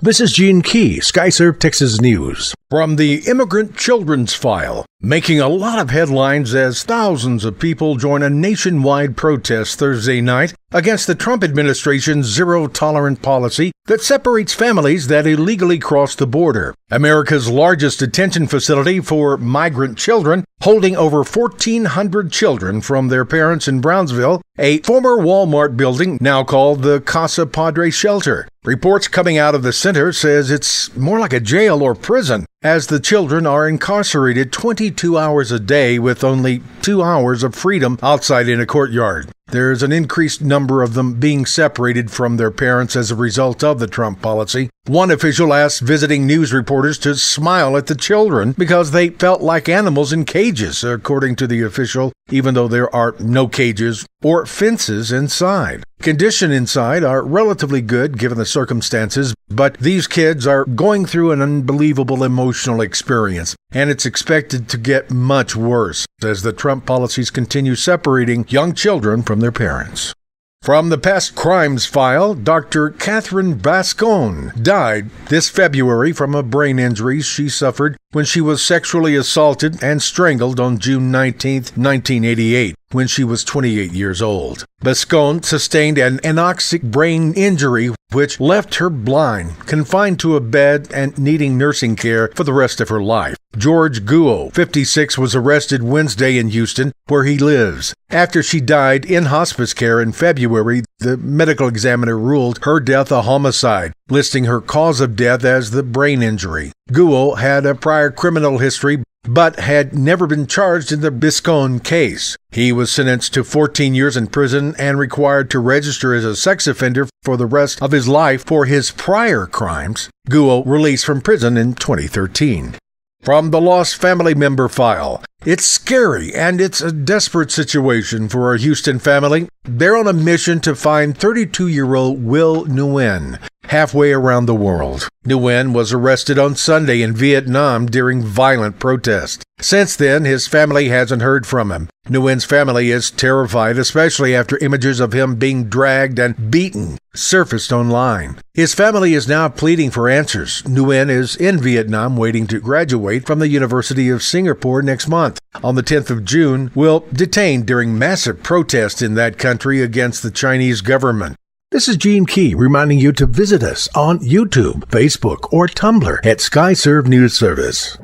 This is Gene Key, Skyserve, Texas News. From the Immigrant Children's File, making a lot of headlines as thousands of people join a nationwide protest Thursday night against the Trump administration's zero-tolerant policy that separates families that illegally cross the border. America's largest detention facility for migrant children, holding over 1,400 children from their parents in Brownsville, a former Walmart building now called the Casa Padre Shelter. Reports coming out of the center says it's more like a jail or prison, as the children are incarcerated 22 hours a day with only 2 hours of freedom outside in a courtyard. There's an increased number of them being separated from their parents as a result of the Trump policy. One official asked visiting news reporters to smile at the children because they felt like animals in cages, according to the official, even though there are no cages or fences inside. Conditions inside are relatively good given the circumstances, but these kids are going through an unbelievable emotional experience, and it's expected to get much worse as the Trump policies continue separating young children from their parents. From the Past Crimes File, Dr. Katherine Bascone died this February from a brain injury she suffered when she was sexually assaulted and strangled on June 19, 1988, when she was 28 years old. Bascone sustained an anoxic brain injury which left her blind, confined to a bed, and needing nursing care for the rest of her life. George Guo, 56, was arrested Wednesday in Houston, where he lives. After she died in hospice care in February, the medical examiner ruled her death a homicide, listing her cause of death as the brain injury. Guo had a prior criminal history, but had never been charged in the Bascone case. He was sentenced to 14 years in prison and required to register as a sex offender for the rest of his life for his prior crimes. Guo released from prison in 2013. From the Lost Family Member File, it's scary and it's a desperate situation for a Houston family. They're on a mission to find 32-year-old Will Nguyen halfway around the world. Nguyen was arrested on Sunday in Vietnam during violent protests. Since then, his family hasn't heard from him. Nguyen's family is terrified, especially after images of him being dragged and beaten surfaced online. His family is now pleading for answers. Nguyen is in Vietnam waiting to graduate from the University of Singapore next month. On the 10th of June, Will detained during massive protests in that country against the Chinese government. This is Gene Key reminding you to visit us on YouTube, Facebook, or Tumblr at Skyserve News Service.